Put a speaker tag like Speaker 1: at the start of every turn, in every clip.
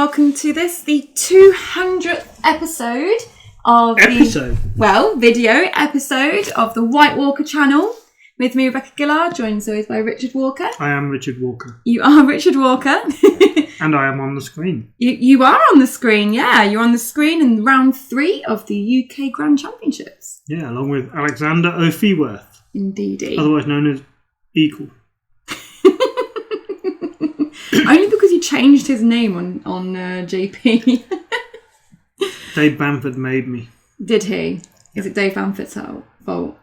Speaker 1: welcome to the 200th episode of video episode of the White Walker channel. With me, Rebecca Gillard, joined as always by Richard Walker.
Speaker 2: I am Richard Walker.
Speaker 1: You are Richard Walker.
Speaker 2: And I am on the screen.
Speaker 1: You are on the screen, yeah. You're on the screen in round 3 of the UK Grand Championships.
Speaker 2: Yeah, along with Alexander O'Feeworth.
Speaker 1: Indeedy.
Speaker 2: Otherwise known as Eagle.
Speaker 1: Only because he changed his name on JP.
Speaker 2: Dave Bamford made me.
Speaker 1: Did he? Is it Dave Bamford's fault?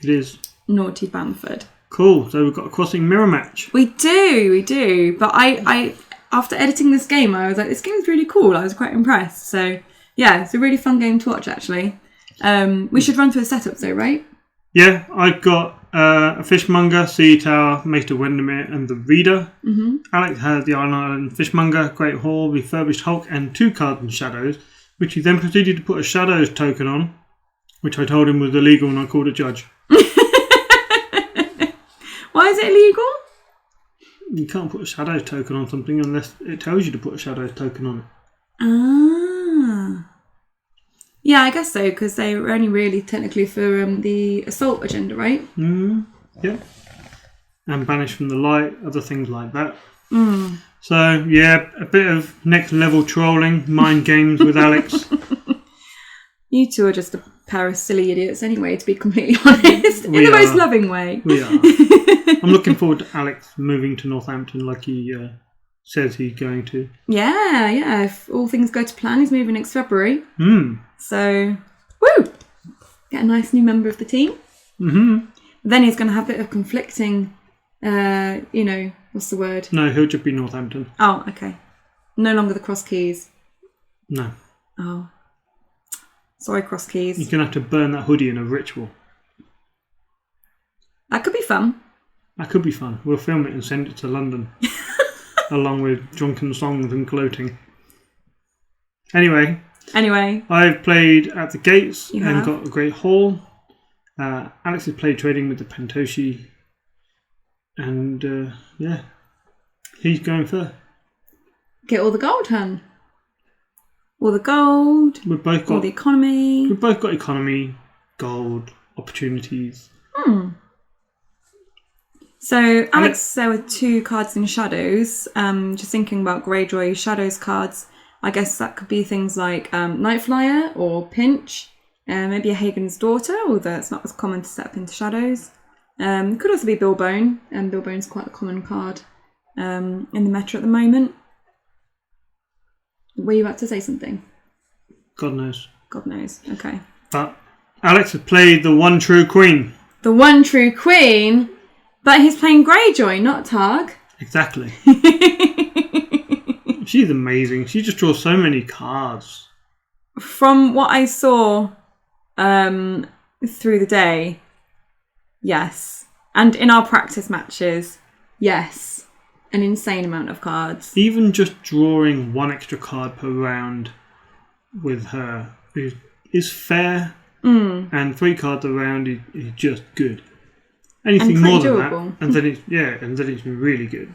Speaker 2: It is.
Speaker 1: Naughty Bamford.
Speaker 2: Cool. So we've got a crossing mirror match.
Speaker 1: We do. But I after editing this game, I was like, this game is really cool. I was quite impressed. So yeah, it's a really fun game to watch actually. We should run through the setups though, right?
Speaker 2: Yeah, I've got a Fishmonger, Sea Tower, Maester Windermere and the Reader. Mm-hmm. Alex has the Iron Island Fishmonger, Great Hall, Refurbished Hulk and 2 cards in Shadows, which he then proceeded to put a Shadows token on, which I told him was illegal and I called a judge.
Speaker 1: Why is it illegal?
Speaker 2: You can't put a Shadows token on something unless it tells you to put a Shadows token on it.
Speaker 1: Ah. Yeah, I guess so, because they were only really technically for the assault agenda, right?
Speaker 2: Yeah. And Banish from the Light, other things like that.
Speaker 1: Mm.
Speaker 2: So, yeah, a bit of next level trolling, mind games with Alex.
Speaker 1: You two are just a pair of silly idiots anyway, to be completely honest. In the most loving way.
Speaker 2: We are. I'm looking forward to Alex moving to Northampton like he says he's going to.
Speaker 1: Yeah. If all things go to plan, he's moving next February. So, woo! Get a nice new member of the team. Mm-hmm. Then he's going to have a bit of conflicting, what's the word?
Speaker 2: No, he'll just be Northampton.
Speaker 1: Oh, okay. No longer the Cross Keys.
Speaker 2: No.
Speaker 1: Oh. Sorry, Cross Keys.
Speaker 2: You're going to have to burn that hoodie in a ritual.
Speaker 1: That could be fun.
Speaker 2: That could be fun. We'll film it and send it to London. Along with drunken songs and gloating. Anyway, I've played at the gates and got a Great Hall. Alex has played trading with the Pantoshi. And, he's going for...
Speaker 1: Get all the gold, hun. All the gold.
Speaker 2: We've both got...
Speaker 1: All the economy.
Speaker 2: We've both got economy, gold, opportunities.
Speaker 1: So, Alex, there were 2 cards in Shadows. Just thinking about Greyjoy Shadows cards. I guess that could be things like Nightflyer or Pinch. Maybe a Hagen's Daughter, although it's not as common to set up into Shadows. Could also be Billbone. Billbone's quite a common card in the meta at the moment. Were you about to say something?
Speaker 2: God knows.
Speaker 1: Okay.
Speaker 2: But Alex has played the One True Queen.
Speaker 1: The One True Queen? But he's playing Greyjoy, not Targ.
Speaker 2: Exactly. She's amazing. She just draws so many cards.
Speaker 1: From what I saw through the day, yes. And in our practice matches, yes. An insane amount of cards.
Speaker 2: Even just drawing 1 extra card per round with her is fair. And 3 cards a round is just good. Anything more than
Speaker 1: doable.
Speaker 2: That, and then it's really good.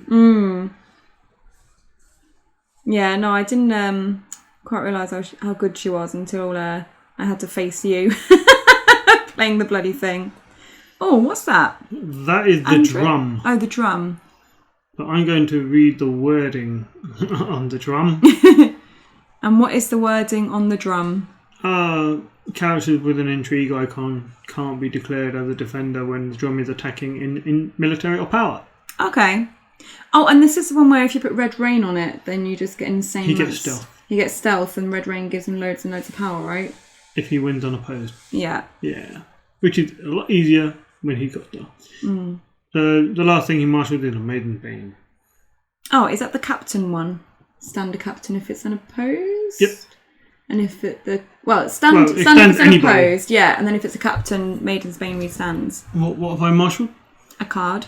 Speaker 1: Yeah, no, I didn't quite realise how good she was until I had to face you playing the bloody thing. Oh, what's that?
Speaker 2: That is the drum.
Speaker 1: Oh, the drum.
Speaker 2: But I'm going to read the wording on the drum.
Speaker 1: And what is the wording on the drum?
Speaker 2: Characters with an intrigue icon can't be declared as a defender when the drum is attacking in military or power. Okay.
Speaker 1: Oh, and this is the one where if you put Red Rain on it, then you just get insane.
Speaker 2: He gets stealth.
Speaker 1: He gets stealth, and Red Rain gives him loads and loads of power, right?
Speaker 2: If he wins unopposed.
Speaker 1: Yeah.
Speaker 2: Yeah. Which is a lot easier when he got stealth. So the last thing he marshalled is a Maiden Bane.
Speaker 1: Oh, is that the captain one? Stand a captain if it's unopposed?
Speaker 2: Yep.
Speaker 1: And if it stand if it's unopposed, yeah. And then if it's a captain, Maiden's Bane restands.
Speaker 2: What have I marshalled?
Speaker 1: A card.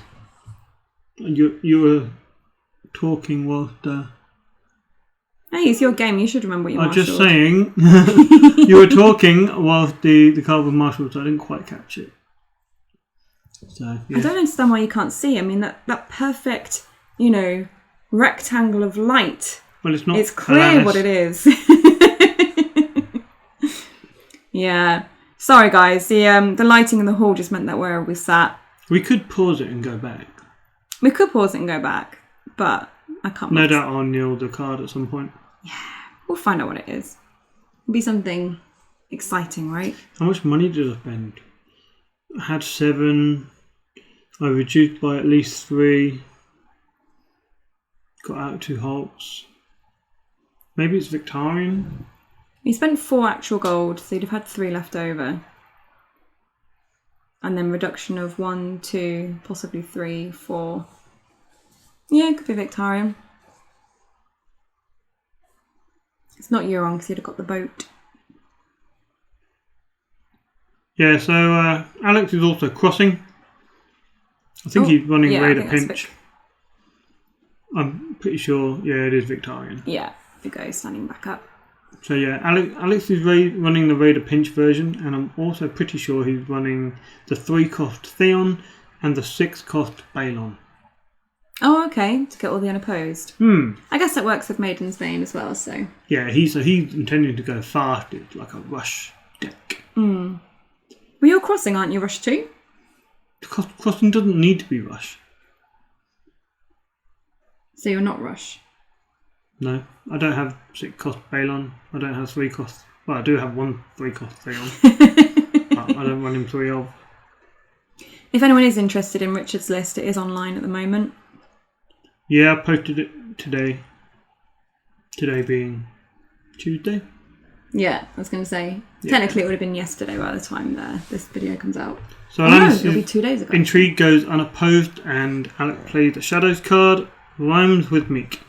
Speaker 2: You were talking whilst...
Speaker 1: Hey, it's your game. You should remember what you marshalled.
Speaker 2: I'm just saying, you were talking whilst the card was marshalled, so I didn't quite catch it. So, yeah.
Speaker 1: I don't understand why you can't see. I mean, that perfect, rectangle of light
Speaker 2: Well, it's not.
Speaker 1: It's clear what it is. Yeah. Sorry, guys. The lighting in the hall just meant that where we sat.
Speaker 2: We could pause it and go back.
Speaker 1: We could pause it and go back, but I can't.
Speaker 2: No doubt I'll kneel the card at some point.
Speaker 1: Yeah. We'll find out what it is. It'll be something exciting, right?
Speaker 2: How much money did I spend? I had 7. I reduced by at least 3. Got out 2 hulks. Maybe it's Victorian.
Speaker 1: You spent 4 actual gold, so you'd have had 3 left over. And then reduction of 1, 2, possibly 3, 4. Yeah, it could be Victorian. It's not Euron because he'd have got the boat.
Speaker 2: Yeah, so Alex is also crossing. I think he's running Raider Pinch. I'm pretty sure, yeah, it is Victorian.
Speaker 1: Yeah, if you go standing back up.
Speaker 2: So yeah, Alex is running the Raider Pinch version, and I'm also pretty sure he's running the 3-cost Theon and the 6-cost Balon.
Speaker 1: Oh, okay, to get all the unopposed. I guess that works with Maiden's Vein as well, so...
Speaker 2: Yeah, he's intending to go fast. It's like a rush deck.
Speaker 1: Well, you're crossing, aren't you, Rush 2?
Speaker 2: Crossing doesn't need to be rush.
Speaker 1: So you're not Rush?
Speaker 2: No, I don't have 6-cost Balon. I don't have 3-cost... Well, I do have 1 3-cost Theon. But I don't run him 3 of.
Speaker 1: If anyone is interested in Richard's list, it is online at the moment.
Speaker 2: Yeah, I posted it today. Today being Tuesday.
Speaker 1: Yeah, I was going to say. Yeah. Technically, it would have been yesterday by the time this video comes out.
Speaker 2: So
Speaker 1: it'll be 2 days ago.
Speaker 2: Intrigue goes unopposed, and Alex plays the Shadows card. Rhymes with Meek.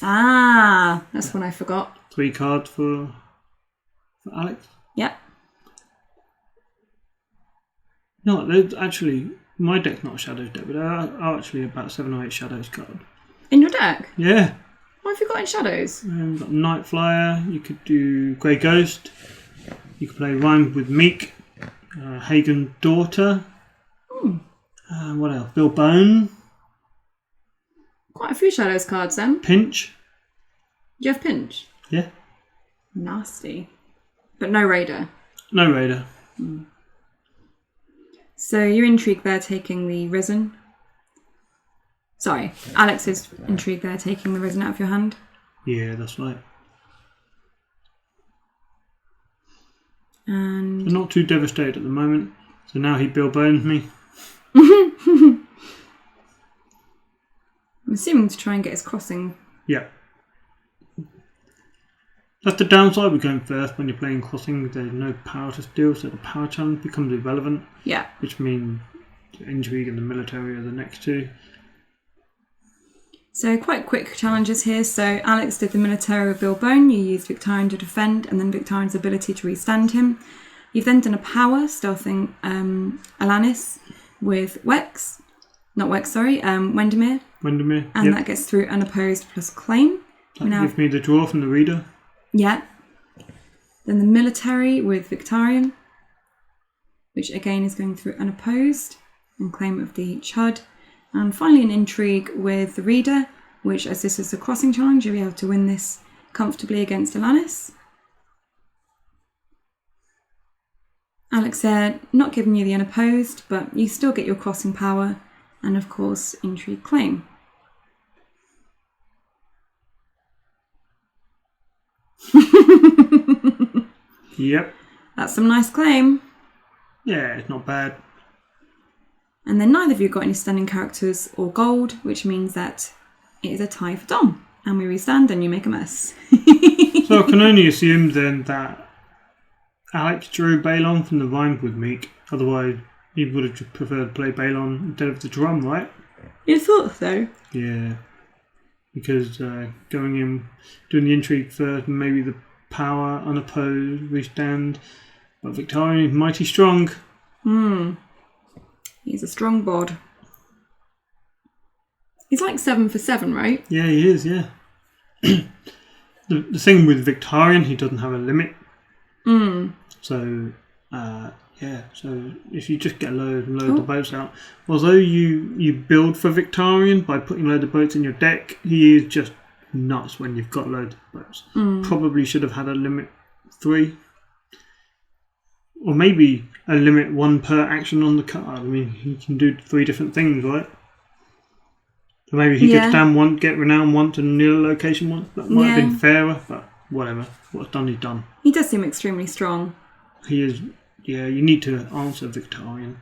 Speaker 1: Ah, that's one I forgot.
Speaker 2: 3 cards for Alex.
Speaker 1: Yeah.
Speaker 2: No, there's actually... My deck's not a Shadows deck, but there are actually about 7 or 8 Shadows cards.
Speaker 1: In your deck?
Speaker 2: Yeah.
Speaker 1: What have you got in Shadows?
Speaker 2: You've got Night Flyer, you could do Grey Ghost, you could play Rhyme with Meek, Hagen's Daughter, what else? Bill Bone.
Speaker 1: Quite a few Shadows cards then.
Speaker 2: Pinch.
Speaker 1: Do you have Pinch?
Speaker 2: Yeah.
Speaker 1: Nasty. But no Raider?
Speaker 2: No Raider.
Speaker 1: So you're intrigued there taking the Risen. Sorry, Alex is intrigued there taking the Risen out of your hand.
Speaker 2: Yeah, that's right.
Speaker 1: And
Speaker 2: I'm not too devastated at the moment. So now he Bill Bones me.
Speaker 1: I'm assuming to try and get his crossing.
Speaker 2: Yeah. That's the downside with going first when you're playing crossing. There's no power to steal, so the power challenge becomes irrelevant. Yeah. Which means the intrigue and the military are the next 2.
Speaker 1: So quite quick challenges here. So Alex did the military with Bill Bone. You used Victorian to defend, and then Victorian's ability to restand him. You've then done a power, stealthing Alanis with Wex. Not Wex, sorry, Windermere.
Speaker 2: Windermere,
Speaker 1: and that gets through unopposed plus claim.
Speaker 2: That gives me the draw from the reader.
Speaker 1: Yeah. Then the military with Victorian, which again is going through unopposed and claim of the Chud. And finally an intrigue with the reader, which as this is a crossing challenge, you'll be able to win this comfortably against Alanis. Alex there, not giving you the unopposed, but you still get your crossing power and of course intrigue claim.
Speaker 2: Yep.
Speaker 1: That's some nice claim.
Speaker 2: Yeah, it's not bad.
Speaker 1: And then neither of you got any standing characters or gold, which means that it is a tie for Dom. And we restand and you make a mess.
Speaker 2: So I can only assume then that Alex drew Balon from the Rhymes with Meek. Otherwise, he would have just preferred to play Balon instead of the drum, right?
Speaker 1: You thought so?
Speaker 2: Yeah. Because going in, doing the intrigue first, maybe the power, unopposed, restand. But Victorian is mighty strong.
Speaker 1: He's a strong bod. He's like 7 for 7, right?
Speaker 2: Yeah, he is, yeah. The thing with Victorian, he doesn't have a limit. So, yeah, so if you just get a load and load the boats out, although you build for Victorian by putting a load of boats in your deck, he is just nuts when you've got loads of boats. Probably should have had a limit 3. Or maybe a limit 1 per action on the card. I mean, he can do 3 different things, right? So maybe he could stand once, get renown once, and kneel a location once. That might have been fairer, but whatever. What's done is done.
Speaker 1: He does seem extremely strong.
Speaker 2: He is. Yeah, you need to answer Victarion.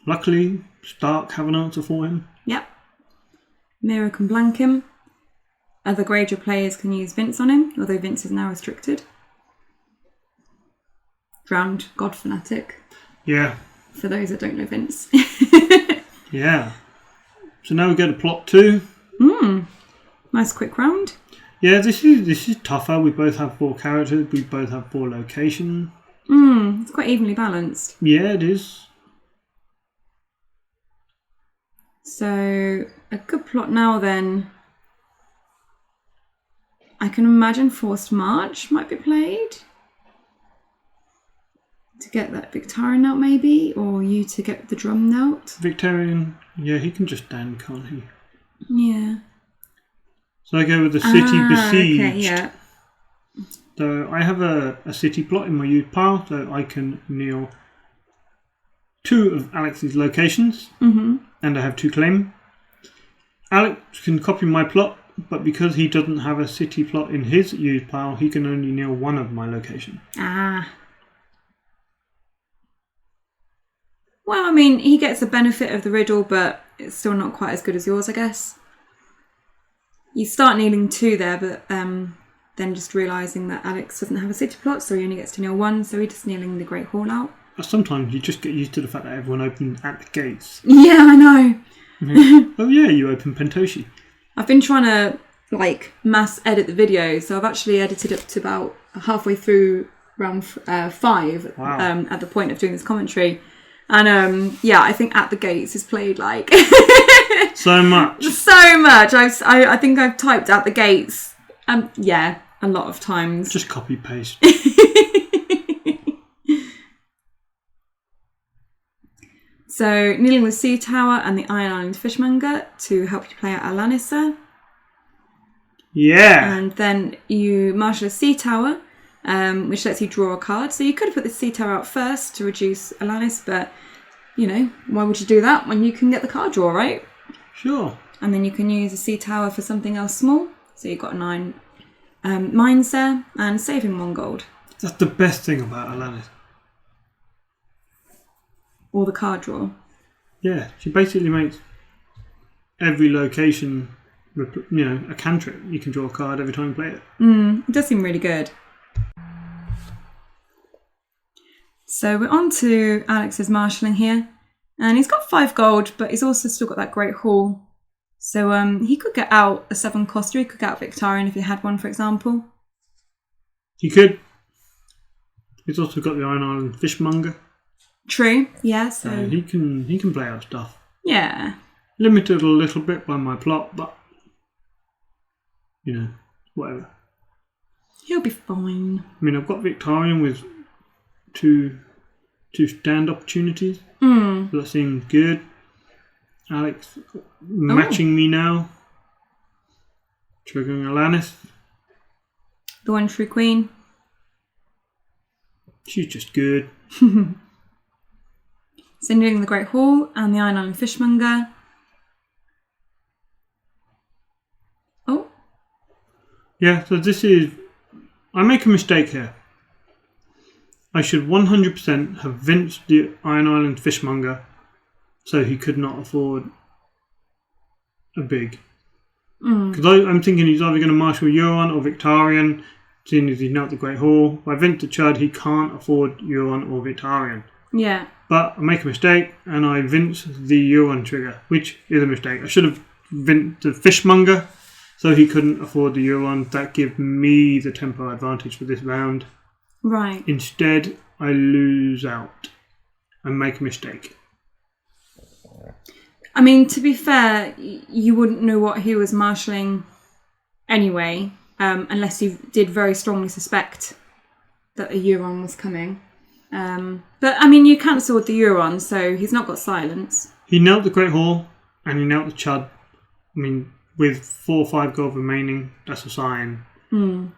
Speaker 2: Luckily, Stark have an answer for him.
Speaker 1: Yep. Mira can blank him. Other Greyjoy players can use Vince on him, although Vince is now restricted. Drowned God Fanatic.
Speaker 2: Yeah.
Speaker 1: For those that don't know Vince.
Speaker 2: Yeah. So now we go to plot 2.
Speaker 1: Nice quick round.
Speaker 2: Yeah, this is tougher. We both have 4 characters. We both have 4 locations.
Speaker 1: It's quite evenly balanced.
Speaker 2: Yeah, it is.
Speaker 1: So, a good plot now then. I can imagine Forced March might be played. To get that Victarion out maybe, or you to get the drum out.
Speaker 2: Victarion, yeah, he can just stand, can't he?
Speaker 1: Yeah.
Speaker 2: So I go with the city besieged.
Speaker 1: Okay, yeah.
Speaker 2: So I have a city plot in my youth pile, so I can kneel 2 of Alex's locations, and I have 2 claim. Alex can copy my plot, but because he doesn't have a city plot in his youth pile, he can only kneel 1 of my location.
Speaker 1: Well, I mean, he gets the benefit of the riddle, but it's still not quite as good as yours, I guess. You start kneeling 2 there, but then just realising that Alex doesn't have a city plot, so he only gets to kneel 1, so he's just kneeling the Great Hall out.
Speaker 2: Sometimes you just get used to the fact that everyone opens at the gates.
Speaker 1: Yeah, I know.
Speaker 2: Oh yeah, you open Pentoshi.
Speaker 1: I've been trying to, mass edit the video, so I've actually edited up to about halfway through round 5 at the point of doing this commentary. And I think At the Gates is played
Speaker 2: so much.
Speaker 1: So much. I think I've typed At the Gates. A lot of times.
Speaker 2: Just copy paste.
Speaker 1: So kneeling the Sea Tower and the Iron Island Fishmonger to help you play out Alanissa.
Speaker 2: Yeah.
Speaker 1: And then you marshal a Sea Tower, which lets you draw a card. So you could have put the Sea Tower out first to reduce Alanis, but, why would you do that when you can get the card draw, right?
Speaker 2: Sure.
Speaker 1: And then you can use a Sea Tower for something else small. So you've got 9 mines there and saving 1 gold.
Speaker 2: That's the best thing about Alanis.
Speaker 1: Or the card draw.
Speaker 2: Yeah, she basically makes every location, a cantrip. You can draw a card every time you play it.
Speaker 1: It does seem really good. So we're on to Alex's marshalling here. And he's got 5 gold, but he's also still got that Great Hall. So he could get out a 7 coster. He could get out Victarion if he had one, for example.
Speaker 2: He could. He's also got the Iron Island Fishmonger.
Speaker 1: True, yeah. So
Speaker 2: he can play out stuff.
Speaker 1: Yeah.
Speaker 2: Limited a little bit by my plot, but whatever.
Speaker 1: He'll be fine.
Speaker 2: I mean, I've got Victarion with two stand opportunities. That seems good. Alex matching me now. Triggering Alanis.
Speaker 1: The one true queen.
Speaker 2: She's just good.
Speaker 1: So doing the Great Hall and the Iron Island Fishmonger. Oh.
Speaker 2: Yeah, so this is... I make a mistake here. I should 100% have vinced the Iron Island Fishmonger so he could not afford a big. Because I'm thinking he's either going to marshal Euron or Victarion, seeing as he's not the Great Hall. If I vince the Chud, he can't afford Euron or Victarion.
Speaker 1: Yeah.
Speaker 2: But I make a mistake and I vince the Euron trigger, which is a mistake. I should have vinced the Fishmonger so he couldn't afford the Euron. That gives me the tempo advantage for this round.
Speaker 1: Right.
Speaker 2: Instead, I lose out and make a mistake.
Speaker 1: I mean, to be fair, you wouldn't know what he was marshalling anyway, unless you did very strongly suspect that a Euron was coming. But, I mean, you cancelled the Euron, so he's not got silence.
Speaker 2: He knelt the Great Hall and he knelt the Chud. I mean, with 4 or 5 gold remaining, that's a sign.
Speaker 1: Do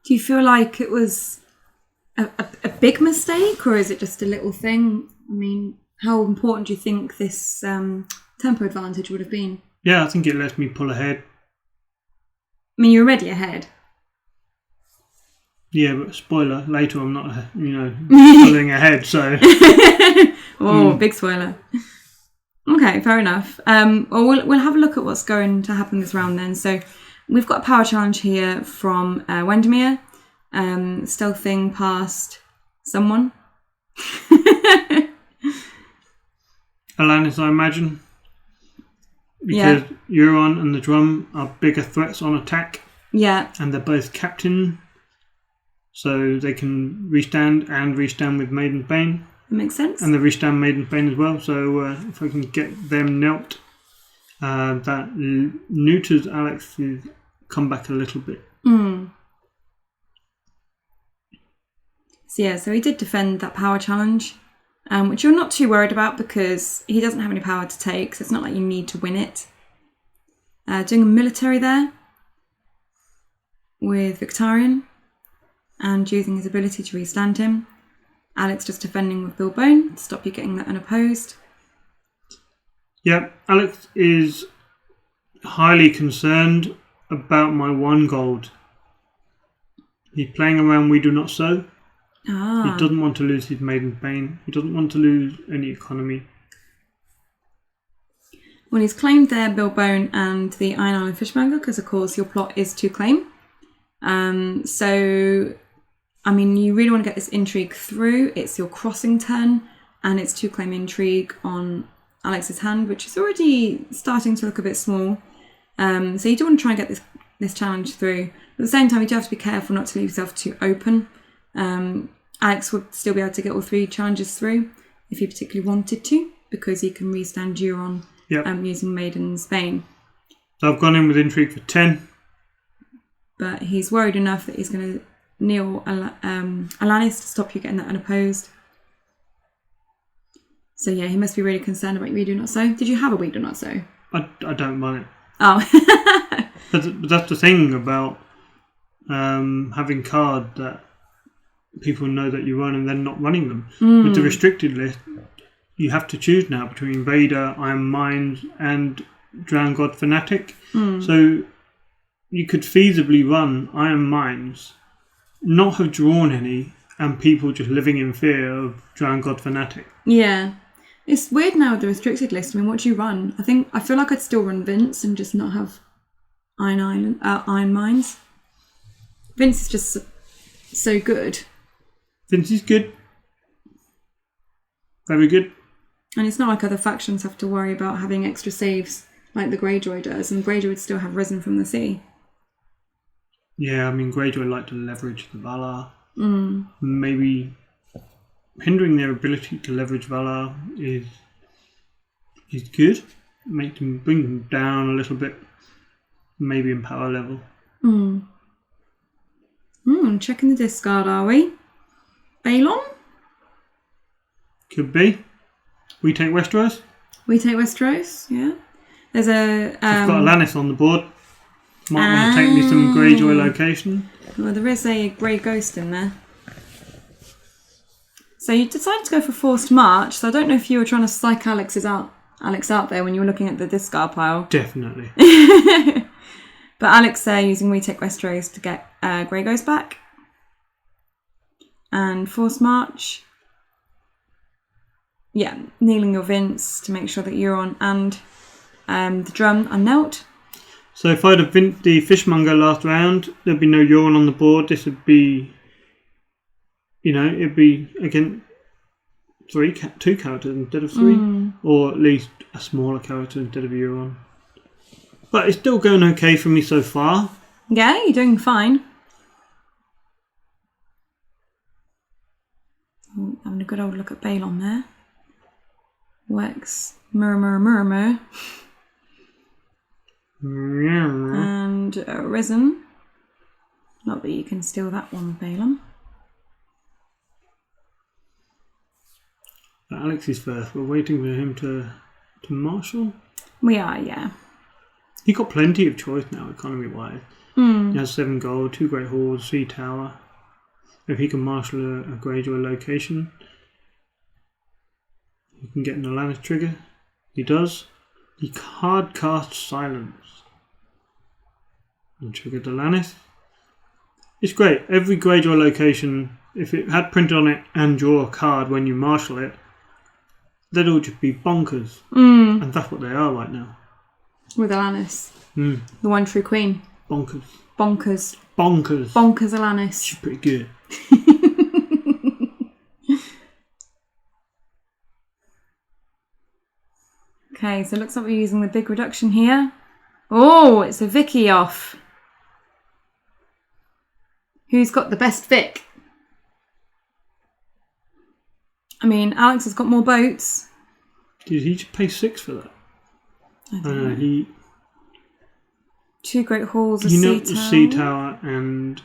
Speaker 1: you feel like it was a big mistake, or is it just a little thing? I mean, how important do you think this tempo advantage would have been?
Speaker 2: Yeah, I think it lets me pull ahead.
Speaker 1: I mean, you're already ahead.
Speaker 2: Yeah, but spoiler, later I'm not, pulling ahead, so...
Speaker 1: Big spoiler. Okay, fair enough. Well, we'll have a look at what's going to happen this round then. So we've got a power challenge here from Windermere, stealthing past someone.
Speaker 2: Alanis, I imagine. Because Euron and the Drum are bigger threats on attack.
Speaker 1: Yeah.
Speaker 2: And they're both captain. So they can restand with Maiden's Bane.
Speaker 1: That makes sense.
Speaker 2: And they restand Maiden's Bane as well. So if I can get them knelt, that neuters Alex to come back a little bit.
Speaker 1: So he did defend that power challenge, which you're not too worried about because he doesn't have any power to take, so it's not like you need to win it. Doing a military there with Victarion and using his ability to restand him. Alex just defending with Bill Bone to stop you getting that unopposed.
Speaker 2: Yeah, Alex is highly concerned about my 1 gold. He's playing around We Do Not Sow. He doesn't want to lose his Maiden's Bane. He doesn't want to lose any economy.
Speaker 1: Well, he's claimed there Bill Bone and the Iron Island Fishmonger because, of course, your plot is to claim. So, I mean, you really want to get this intrigue through. It's your crossing turn, and it's to claim intrigue on Alex's hand, which is already starting to look a bit small. So you do want to try and get this challenge through. At the same time, you do have to be careful not to leave yourself too open. Alex would still be able to get all 3 challenges through if he particularly wanted to, because he can restand Euron using Maiden's Bane.
Speaker 2: So I've gone in with intrigue for 10.
Speaker 1: But he's worried enough that he's going to kneel Alanis to stop you getting that unopposed. So yeah, he must be really concerned about We Do Not Sow. Did you have a We Do Not Sow?
Speaker 2: I don't run it.
Speaker 1: Oh.
Speaker 2: But that's the thing about having card that people know that you run and then not running them. With the restricted list, you have to choose now between Vader, Iron Mines, and Drown God Fanatic. So you could feasibly run Iron Mines, not have drawn any, and people just living in fear of Drown God Fanatic.
Speaker 1: Yeah. It's weird now with the restricted list. I mean, what do you run? I feel like I'd still run Vince and just not have Iron Mines. Vince is just so good. Vince
Speaker 2: is good. Very good.
Speaker 1: And it's not like other factions have to worry about having extra saves like the Greyjoy does, and Greyjoy would still have Risen from the Sea.
Speaker 2: Yeah, I mean, Greyjoy like to leverage the Valar. Maybe hindering their ability to leverage Valar is good. Bring them down a little bit, maybe in power level.
Speaker 1: Checking the discard, are we? Balon?
Speaker 2: Could be. We take Westeros.
Speaker 1: We take Westeros, yeah. There's a...
Speaker 2: I've got Alanis on the board. Might want to take me some Greyjoy location.
Speaker 1: Well, there is a grey ghost in there. So you decided to go for Forced March, so I don't know if you were trying to psych Alex out there when you were looking at the discard pile.
Speaker 2: Definitely.
Speaker 1: But Alex there using We Take Westeros to get Grey Ghost back. And Forced March. Yeah, kneeling your Vince to make sure that Euron and the Drum are knelt.
Speaker 2: So if I'd have been the Fishmonger last round, there'd be no Euron on the board. This would be, it'd be again 2 characters instead of 3, or at least a smaller character instead of Euron. But it's still going okay for me so far.
Speaker 1: Yeah, you're doing fine. Having a good old look at Balon there. Works Murenmerenenreneeremure. And Risen. Not that you can steal that one, Balon.
Speaker 2: But Alex is first. We're waiting for him to marshal.
Speaker 1: We are, yeah.
Speaker 2: He got plenty of choice now, economy-wise. He has 7 gold, 2 Great Halls, 3 Tower. If he can marshal a Greyjoy location, he can get an Alanis trigger. He does. He hard casts Silence. And triggered Alanis. It's great. Every Greyjoy location, if it had printed on it and draw a card when you marshal it, they'd all just be bonkers. And that's what they are right now.
Speaker 1: With Alanis. The one true queen.
Speaker 2: Bonkers.
Speaker 1: Bonkers.
Speaker 2: Bonkers.
Speaker 1: Bonkers Alanis.
Speaker 2: She's pretty good.
Speaker 1: Okay, so it looks like we're using the big reduction here. Oh, it's a Vicky off. Who's got the best Vic? I mean, Alex has got more boats.
Speaker 2: Did he just pay 6 for that?
Speaker 1: I don't know.
Speaker 2: He
Speaker 1: 2 Great Halls, a
Speaker 2: sea tower, and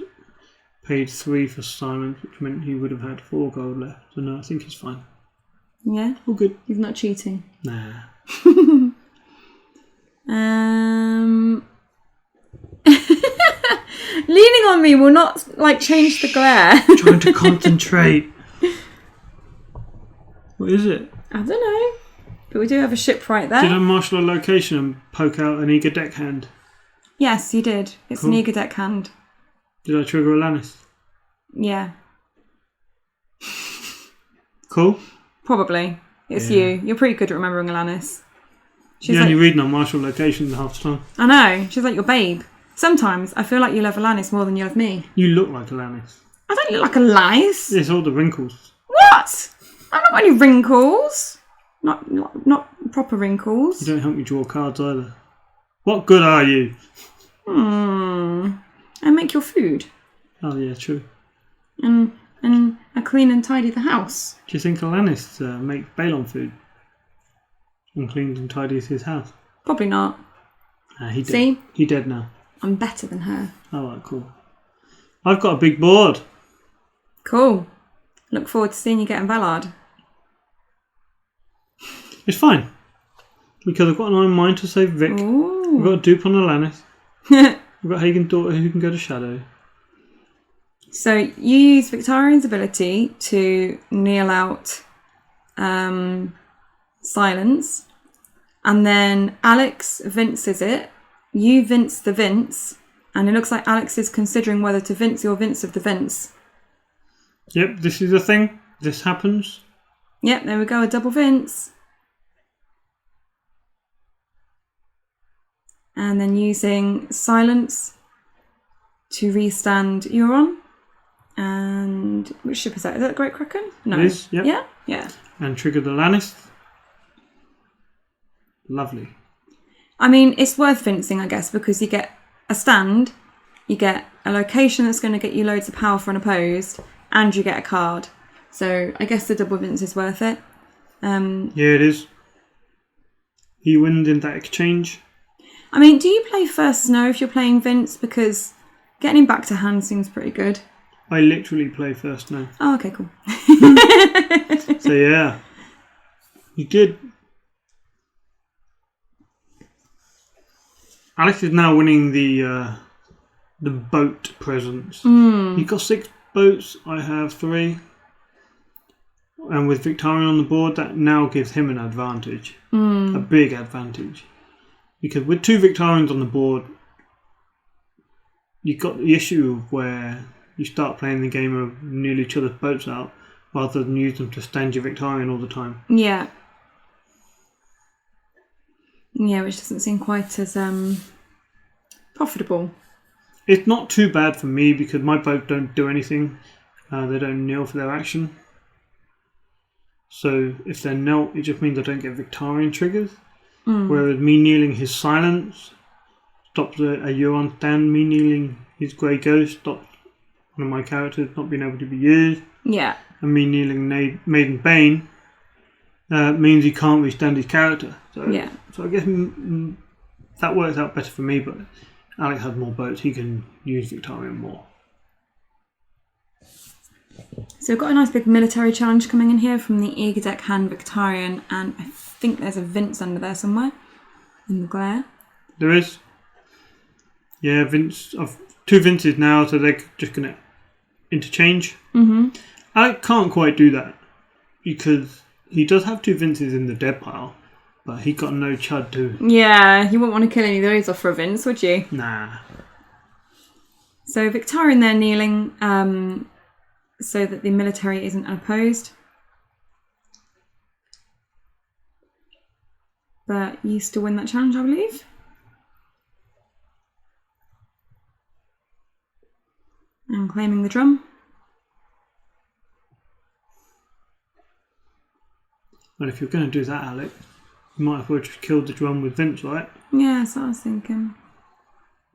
Speaker 2: paid 3 for Silence, which meant he would have had 4 gold left. So no, I think he's fine.
Speaker 1: Yeah?
Speaker 2: All good.
Speaker 1: He's not cheating.
Speaker 2: Nah.
Speaker 1: Leaning on me will not change the glare.
Speaker 2: Trying to concentrate. What is it?
Speaker 1: I don't know. But we do have a ship right there.
Speaker 2: Did I marshal a location and poke out an eager deckhand?
Speaker 1: Yes, you did. It's
Speaker 2: Cool.
Speaker 1: an eager deckhand.
Speaker 2: Did I trigger Alanis?
Speaker 1: Yeah.
Speaker 2: Cool.
Speaker 1: Probably. It's
Speaker 2: Yeah.
Speaker 1: you. You're pretty good at remembering Alanis. She's
Speaker 2: The
Speaker 1: like,
Speaker 2: only reason I marshal location half the time.
Speaker 1: I know. She's like your babe. Sometimes I feel like you love Alanis more than you love me.
Speaker 2: You look like Alanis.
Speaker 1: I don't look like Alanis.
Speaker 2: It's all the wrinkles.
Speaker 1: What? I've not got any wrinkles. Not proper wrinkles.
Speaker 2: You don't help me draw cards either. What good are you?
Speaker 1: I make your food.
Speaker 2: Oh yeah, true.
Speaker 1: And I clean and tidy the house.
Speaker 2: Do you think Alanis makes Balon food? And cleans and tidies his house?
Speaker 1: Probably not.
Speaker 2: He dead.
Speaker 1: See?
Speaker 2: He dead now.
Speaker 1: I'm better than her.
Speaker 2: Alright, cool. I've got a big board.
Speaker 1: Cool. Look forward to seeing you get in Ballard.
Speaker 2: It's fine. Because I've got an Iron Mine to save Vic. I've
Speaker 1: Ooh.
Speaker 2: got a dupe on Alanis. I've got Hagen's daughter who can go to Shadow.
Speaker 1: So you use Victorian's ability to kneel out Silence. And then Alex vinces it. You vince the vince. And it looks like Alex is considering whether to vince your vince of the vince.
Speaker 2: Yep, this is a thing. This happens.
Speaker 1: Yep, there we go, a double vince. And then using Silence to restand Euron. And which ship is that? Is that the Great Kraken? No.
Speaker 2: It is, yep.
Speaker 1: Yeah? Yeah.
Speaker 2: And trigger the Alanis. Lovely.
Speaker 1: I mean, it's worth vincing, I guess, because you get a stand, you get a location that's going to get you loads of power for unopposed, and you get a card. So I guess the double vince is worth it.
Speaker 2: Yeah, it is. He wins in that exchange.
Speaker 1: I mean, do you play first snow if you're playing Vince? Because getting him back to hand seems pretty good.
Speaker 2: I literally play first now.
Speaker 1: Oh, okay, cool.
Speaker 2: So yeah. You did. Alex is now winning the boat presents. You've got 6 boats, I have 3. And with Victorian on the board, that now gives him an advantage. A big advantage. Because with 2 Victorians on the board, you've got the issue of where you start playing the game of nearly each other's boats out rather than use them to stand your Victorian all the time.
Speaker 1: Yeah. Yeah, which doesn't seem quite as profitable.
Speaker 2: It's not too bad for me because my boats don't do anything. They don't kneel for their action. So if they're knelt, it just means I don't get Victorian triggers. Whereas me kneeling his Silence stops a Euron stand. Me kneeling his Grey Ghost stops one of my characters not being able to be used.
Speaker 1: Yeah.
Speaker 2: And me kneeling Maiden Bane means he can't withstand his character. So I guess that works out better for me, but Alex has more boats. He can use Victorian more.
Speaker 1: So we've got a nice big military challenge coming in here from the Eager Deckhand Victarion, and I think there's a Vince under there somewhere in the glare.
Speaker 2: There is. Yeah, Vince. I've 2 Vinces now, so they're just going to interchange.
Speaker 1: Mm-hmm.
Speaker 2: I can't quite do that because he does have 2 Vinces in the dead pile, but he got no chud too.
Speaker 1: Yeah, you wouldn't want to kill any of those off for a Vince, would you?
Speaker 2: Nah.
Speaker 1: So Victarion there kneeling, so that the military isn't unopposed. But you still win that challenge, I believe. And claiming the drum.
Speaker 2: Well, if you're going to do that, Alec, you might as well just kill the drum with Vince, right?
Speaker 1: Yeah, that's what I was thinking.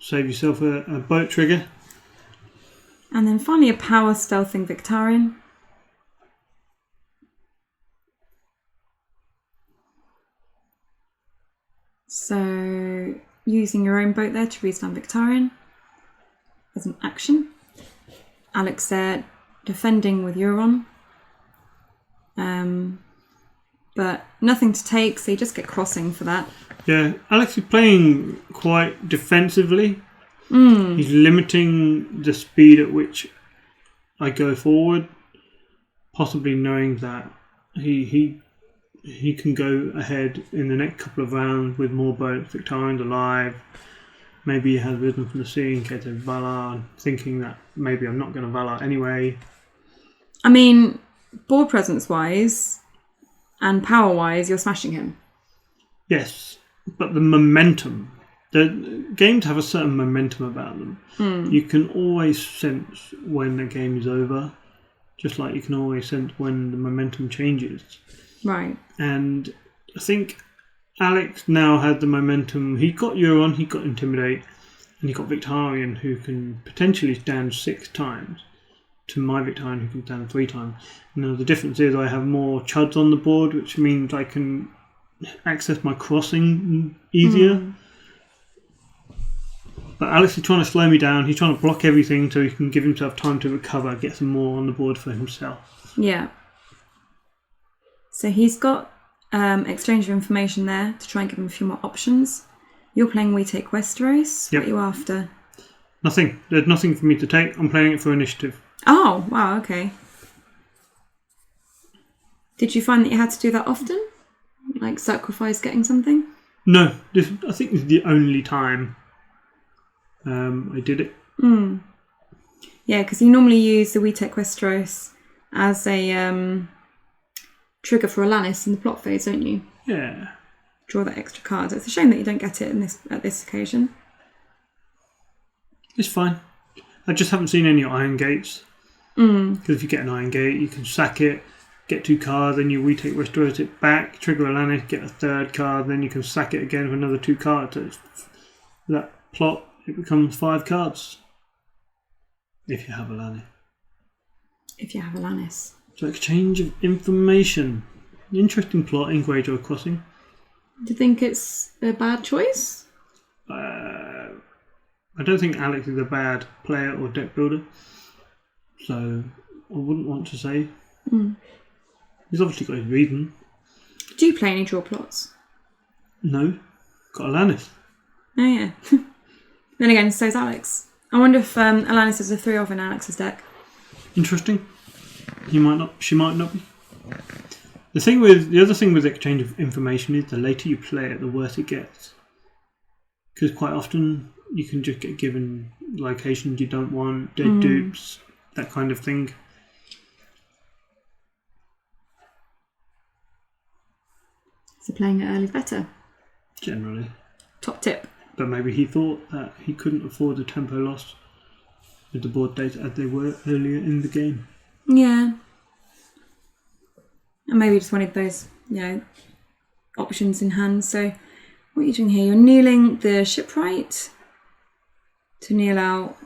Speaker 2: Save yourself a boat trigger.
Speaker 1: And then finally a power stealthing Victarion. So using your own boat there to restand Victarion as an action. Alex there defending with Euron. But nothing to take, so you just get crossing for that.
Speaker 2: Yeah, Alex is playing quite defensively. He's limiting the speed at which I go forward, possibly knowing that he can go ahead in the next couple of rounds with more boats. Victarion's alive. Maybe he has Wisdom from the Sea in case of Valar, thinking that maybe I'm not going to Valar anyway.
Speaker 1: I mean, board presence-wise and power-wise, you're smashing him.
Speaker 2: Yes, but the momentum. The games have a certain momentum about them. You can always sense when a game is over, just like you can always sense when the momentum changes.
Speaker 1: Right.
Speaker 2: And I think Alex now had the momentum. He got Euron, he got Intimidate, and he got Victarion, who can potentially stand 6 times, to my Victarion, who can stand 3 times. Now, the difference is I have more chuds on the board, which means I can access my crossing easier. But Alex is trying to slow me down. He's trying to block everything so he can give himself time to recover, get some more on the board for himself.
Speaker 1: Yeah. So he's got exchange of information there to try and give him a few more options. You're playing We Take Westeros.
Speaker 2: Yep.
Speaker 1: What are you after?
Speaker 2: Nothing. There's nothing for me to take. I'm playing it for initiative.
Speaker 1: Oh, wow, okay. Did you find that you had to do that often? Like sacrifice getting something?
Speaker 2: No. I think this is the only time I did it.
Speaker 1: Yeah, because you normally use the We Take Westeros as a trigger for Alanis in the plot phase, don't you?
Speaker 2: Yeah.
Speaker 1: Draw that extra card. It's a shame that you don't get it at this occasion.
Speaker 2: It's fine. I just haven't seen any Iron Gates. Because if you get an Iron Gate, you can sack it, get 2 cards, then you retake Westeros it back, trigger Alanis, get a 3rd card, then you can sack it again for another 2 cards. So that plot, it becomes 5 cards. If you have Alanis.
Speaker 1: If you have Alanis.
Speaker 2: So exchange of information. Interesting plot in Greyjoy Crossing.
Speaker 1: Do you think it's a bad choice?
Speaker 2: I don't think Alex is a bad player or deck builder. So I wouldn't want to say. He's obviously got his reason.
Speaker 1: Do you play any draw plots?
Speaker 2: No. Got Alanis.
Speaker 1: Oh yeah. Then again, so's Alex. I wonder if Alanis is a 3-of in Alex's deck.
Speaker 2: Interesting. He might not. She might not be. The other thing with exchange of information is the later you play it, the worse it gets. Because quite often you can just get given locations you don't want, dead dupes, that kind of thing.
Speaker 1: So playing it early is better.
Speaker 2: Generally.
Speaker 1: Top tip.
Speaker 2: But maybe he thought that he couldn't afford the tempo loss with the board dates as they were earlier in the game.
Speaker 1: Yeah. And maybe just wanted those, options in hand. So what are you doing here? You're kneeling the shipwright to kneel out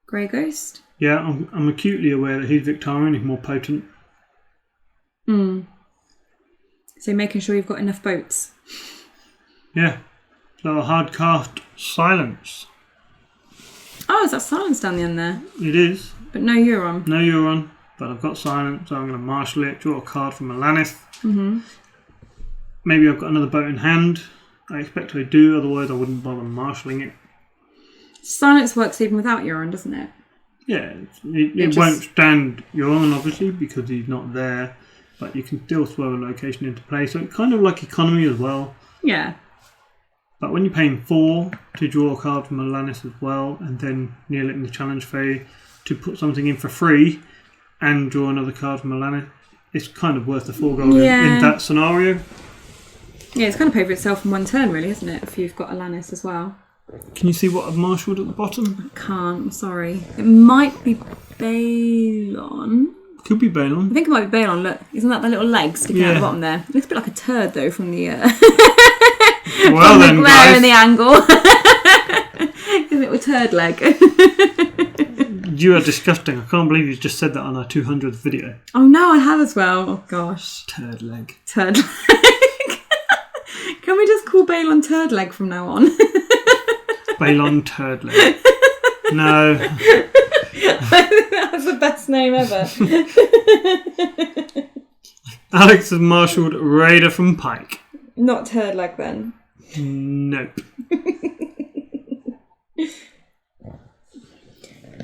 Speaker 1: Grey Ghost.
Speaker 2: Yeah, I'm acutely aware that his Victarion is more potent.
Speaker 1: So making sure you've got enough boats.
Speaker 2: Yeah. So a hard cast silence.
Speaker 1: Oh, is that silence down the end there?
Speaker 2: It is.
Speaker 1: But no Euron.
Speaker 2: No Euron, but I've got silence, so I'm going to marshal it, draw a card from Alanis. Mm-hmm. Maybe I've got another boat in hand. I expect I do, otherwise I wouldn't bother marshalling it.
Speaker 1: Silence works even without Euron, doesn't it?
Speaker 2: Yeah, it won't stand Euron, obviously, because he's not there, but you can still throw a location into play, so it's kind of like economy as well.
Speaker 1: Yeah.
Speaker 2: But when you're paying 4 to draw a card from Alanis as well, and then kneel it in the challenge phase to put something in for free and draw another card from Alanis, it's kind of worth the 4 gold in that scenario.
Speaker 1: Yeah, it's kind of paid for itself in one turn, really, isn't it? If you've got Alanis as well.
Speaker 2: Can you see what I've marshalled at the bottom?
Speaker 1: I can't, I'm sorry. It might be Balon.
Speaker 2: Could be Balon.
Speaker 1: I think it might be Balon. Look, isn't that the little leg sticking out the bottom there? It looks a bit like a turd, though, from the...
Speaker 2: Well
Speaker 1: from
Speaker 2: then,
Speaker 1: the glare
Speaker 2: guys.
Speaker 1: and the angle. A little turd leg.
Speaker 2: You are disgusting. I can't believe you just said that on our 200th video.
Speaker 1: Oh no, I have as well. Oh gosh.
Speaker 2: Turd leg.
Speaker 1: Turd leg. Can we just call Balon turd leg from now on?
Speaker 2: Balon turd leg. No.
Speaker 1: That's the best name ever.
Speaker 2: Alex has marshalled Raider from Pike.
Speaker 1: Not turd leg then.
Speaker 2: Nope.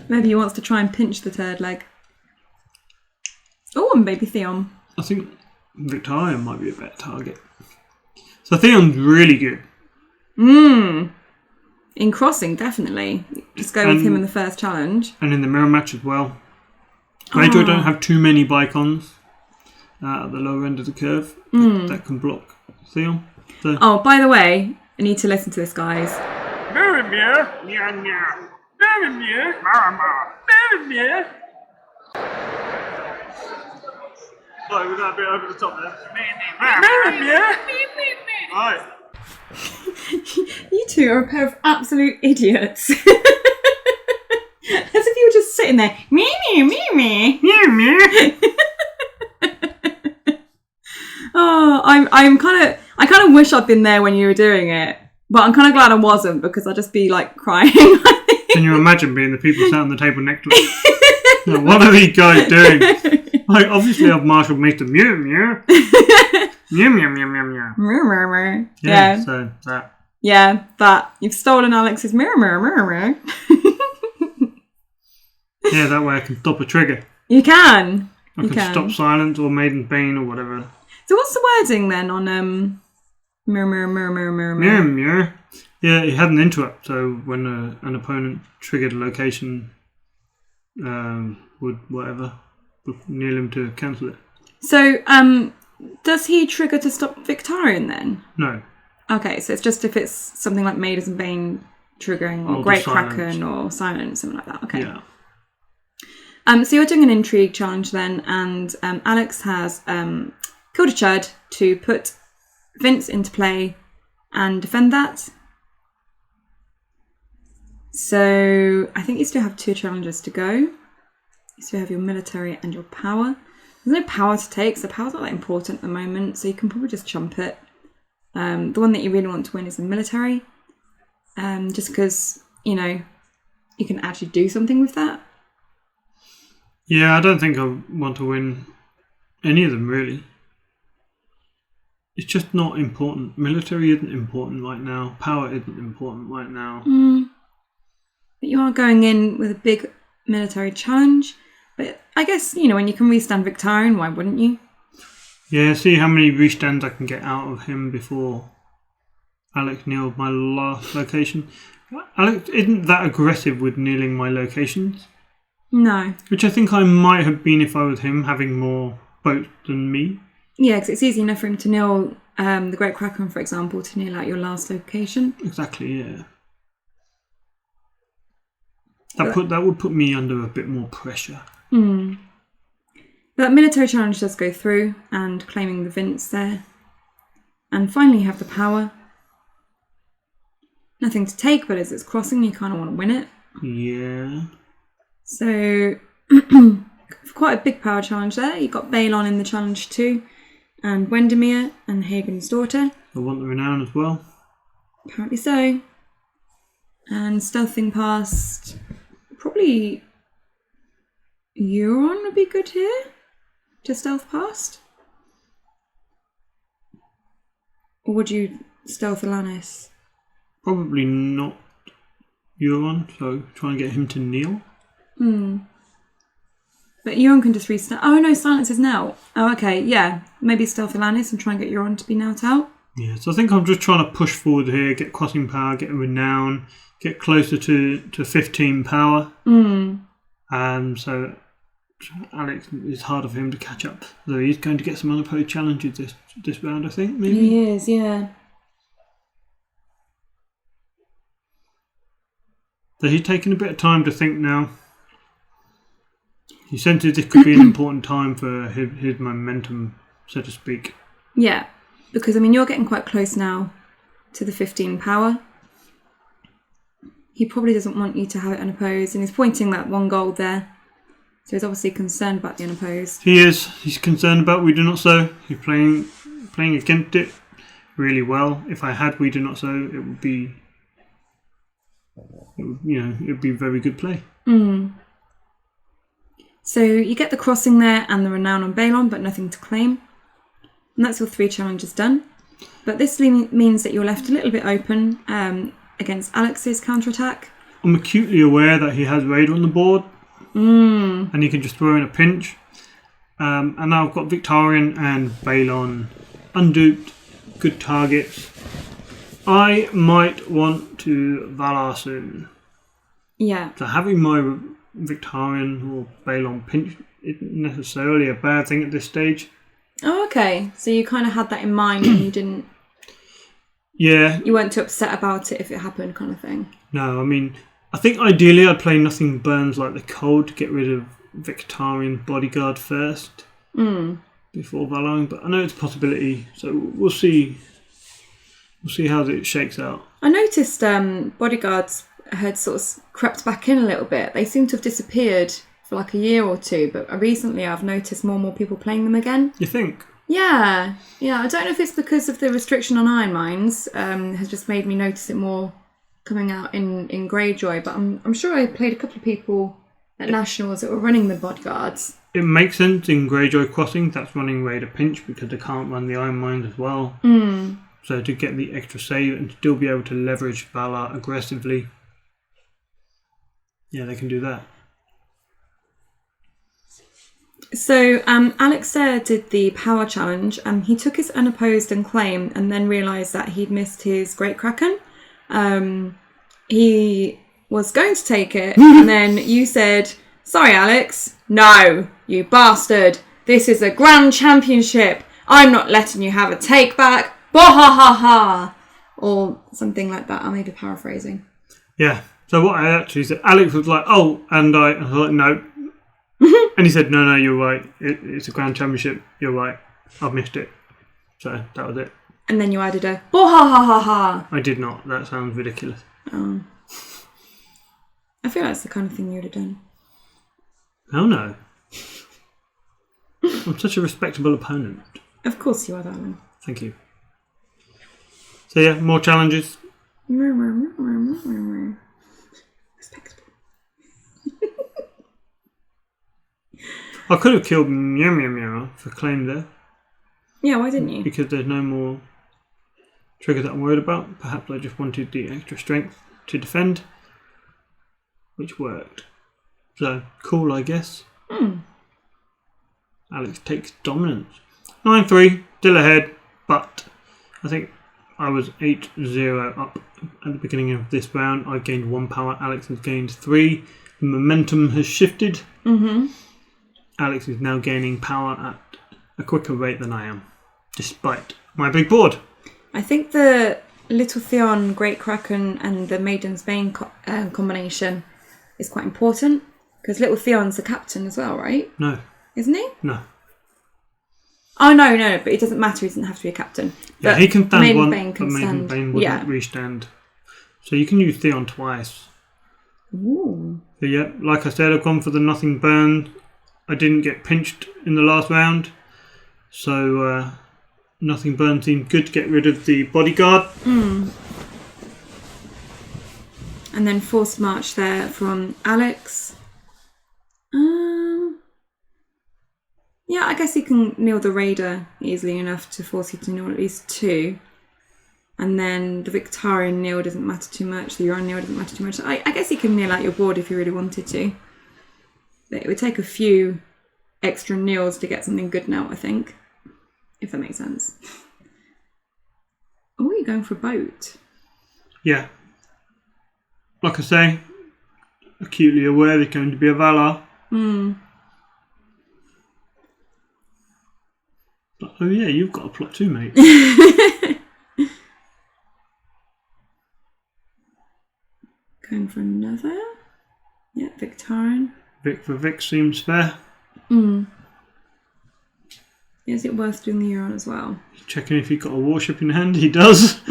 Speaker 1: Maybe he wants to try and pinch the turd leg. Oh, and baby Theon.
Speaker 2: I think Victarion might be a better target. So Theon's really good.
Speaker 1: In Crossing, definitely. Just go with him in the first challenge.
Speaker 2: And in the mirror match as well. Greyjoy don't have too many Bicons at the lower end of the curve that can block Theon. So.
Speaker 1: Oh, by the way, I need to listen to this, guys.
Speaker 3: Murenmerenenreneerneeremure. Murenmerenenreneerneeremure.
Speaker 2: Sorry, was that a bit over the top there?
Speaker 3: Murenmerenenreneerneeremure.
Speaker 2: Right.
Speaker 1: You two are a pair of absolute idiots. As if you were just sitting there. Me. Oh, I kind of wish I'd been there when you were doing it, but I'm kind of glad I wasn't because I'd just be like crying.
Speaker 2: Can you imagine being the people sat on the table next to us? Like, what are these guys doing? Like, obviously I've marshalled Mr. Murenmere. Murenmere.
Speaker 1: Yeah.
Speaker 2: So that.
Speaker 1: Yeah, that. You've stolen Alex's mirror.
Speaker 2: Yeah, that way I can stop a trigger.
Speaker 1: You can.
Speaker 2: I can stop silence or Maiden's Bane or whatever.
Speaker 1: So what's the wording then on mirror?
Speaker 2: Murenmere. Yeah, it had an interrupt, so when an opponent triggered a location, would kneel him to cancel it.
Speaker 1: So, does he trigger to stop Victarion then?
Speaker 2: No.
Speaker 1: Okay, so it's just if it's something like Maiden's Bane triggering or Great Kraken or Silence, something like that. Okay.
Speaker 2: Yeah.
Speaker 1: So you're doing an intrigue challenge then, and Alex has killed a chud to put Vince into play and defend that. So I think you still have 2 challenges to go. You still have your military and your power. There's no power to take, so power's not that important at the moment, so you can probably just chump it. The one that you really want to win is the military, just because, you know, you can actually do something with that.
Speaker 2: Yeah, I don't think I want to win any of them, really. It's just not important. Military isn't important right now. Power isn't important right now.
Speaker 1: But you are going in with a big military challenge. But I guess, you know, when you can restand Victarion, why wouldn't you?
Speaker 2: Yeah, see how many restands I can get out of him before Alex nailed my last location. Alex isn't that aggressive with kneeling my locations.
Speaker 1: No.
Speaker 2: Which I think I might have been if I was him, having more boats than me.
Speaker 1: Yeah, because it's easy enough for him to kneel the Great Kraken, for example, to kneel out your last location.
Speaker 2: Exactly, yeah. That would put me under a bit more pressure.
Speaker 1: That military challenge does go through, and claiming the Vince there. And finally you have the power. Nothing to take, but as it's crossing, you kind of want to win it.
Speaker 2: Yeah.
Speaker 1: So, quite a big power challenge there. You've got Balon in the challenge too, and Windermere and Hagen's daughter.
Speaker 2: I want the renown as well.
Speaker 1: Apparently so. And stealthing past probably Euron would be good here to stealth past. Or would you stealth Alanis?
Speaker 2: Probably not Euron, so try and get him to kneel.
Speaker 1: But Euron can just restart. Oh no, silence is now. Oh, okay, yeah. Maybe stealth Alanis and try and get Euron to be knelt out.
Speaker 2: Yeah, so I think I'm just trying to push forward here, get crossing power, get a renown, get closer to 15 power. So Alex, it's harder for him to catch up. Though he's going to get some unopposed challenges this round, I think, maybe.
Speaker 1: He is, yeah.
Speaker 2: So he's taking a bit of time to think now. He senses this could be an important time for his momentum, so to speak.
Speaker 1: Yeah, because I mean you're getting quite close now to the 15 power. He probably doesn't want you to have it unopposed, and he's pointing that 1 gold there. So he's obviously concerned about the unopposed.
Speaker 2: He is. He's concerned about We Do Not Sow. He's playing against it really well. If I had We Do Not Sow, it would be very good play.
Speaker 1: So you get the crossing there and the renown on Balon, but nothing to claim. And that's your 3 challenges done. But this means that you're left a little bit open against Alex's counterattack.
Speaker 2: I'm acutely aware that he has Raider on the board. And he can just throw in a pinch. And now I've got Victarion and Balon unduped, good targets. I might want to Valar soon.
Speaker 1: Yeah.
Speaker 2: So having my Victarion or Balon pinch isn't necessarily a bad thing at this stage.
Speaker 1: Oh, okay. So you kind of had that in mind and you didn't...
Speaker 2: Yeah.
Speaker 1: You weren't too upset about it if it happened kind of thing.
Speaker 2: No, I mean, I think ideally I'd play Nothing Burns Like the Cold to get rid of Victarion Bodyguard first before Valaring, but I know it's a possibility, so we'll see. We'll see how it shakes out.
Speaker 1: I noticed Bodyguards had sort of crept back in a little bit. They seem to have disappeared for like a year or two, but recently I've noticed more and more people playing them again.
Speaker 2: You think?
Speaker 1: Yeah. I don't know if it's because of the restriction on iron mines, has just made me notice it more coming out in Greyjoy, but I'm sure I played a couple of people at Nationals that were running the Bodyguards.
Speaker 2: It makes sense in Greyjoy Crossing, that's running Raider Pinch because they can't run the iron mines as well. So to get the extra save and still be able to leverage Valar aggressively, yeah, they can do that.
Speaker 1: So Alex did the power challenge. He took his unopposed and claim and then realised that he'd missed his Great Kraken. He was going to take it and then you said, "Sorry Alex, no, you bastard. This is a grand championship. I'm not letting you have a take back. Bah-ha-ha-ha." Or something like that. I may be paraphrasing.
Speaker 2: Yeah. So what I actually said, Alex was like, "Oh," and I was like, "No." And he said, no, you're right. It's a grand championship. You're right. I've missed it. So that was it.
Speaker 1: And then you added a "bah-ha-ha-ha-ha."
Speaker 2: I did not. That sounds ridiculous.
Speaker 1: Oh. I feel that's the kind of thing you would have done.
Speaker 2: Oh no. I'm such a respectable opponent.
Speaker 1: Of course you are, darling.
Speaker 2: Thank you. So yeah, more challenges.
Speaker 1: Respectable.
Speaker 2: I could have killed Murenmerenenreneeremure for claim there.
Speaker 1: Yeah, why didn't you?
Speaker 2: Because there's no more trigger that I'm worried about. Perhaps I just wanted the extra strength to defend, which worked. So, cool, I guess. Alex takes dominance. 9-3, still ahead, but I think I was 8-0 up at the beginning of this round. I gained 1 power, Alex has gained 3. The momentum has shifted. Alex is now gaining power at a quicker rate than I am, despite my big board.
Speaker 1: I think the Little Theon, Great Kraken and the Maiden's Bane combination is quite important, because Little Theon's the captain as well, right?
Speaker 2: No.
Speaker 1: Isn't he?
Speaker 2: No.
Speaker 1: Oh, no, but it doesn't matter, he doesn't have to be a captain.
Speaker 2: Yeah,
Speaker 1: but
Speaker 2: he can stand
Speaker 1: Maiden
Speaker 2: one,
Speaker 1: Bane
Speaker 2: but
Speaker 1: can
Speaker 2: Maiden
Speaker 1: stand.
Speaker 2: Bane wouldn't restand. So you can use Theon twice.
Speaker 1: Ooh.
Speaker 2: So yeah, like I said, I've gone for the Nothing Burn. I didn't get pinched in the last round, so Nothing Burn seemed good to get rid of the Bodyguard.
Speaker 1: And then forced march there from Alex. Yeah, I guess you can kneel the Raider easily enough to force you to kneel at least 2. And then the Victorian kneel doesn't matter too much. The Euron kneel doesn't matter too much. I guess you can kneel out your board if you really wanted to. But it would take a few extra kneels to get something good now, I think. If that makes sense. Oh, you're going for a boat.
Speaker 2: Yeah. Like I say, acutely aware there's going to be a Valar. But, oh yeah, you've got a plot too, mate.
Speaker 1: Going for another. Yeah, Victorian.
Speaker 2: Vic for Vic seems fair.
Speaker 1: Is it worth doing the Euron as well?
Speaker 2: Checking if you've got a warship in hand. He does.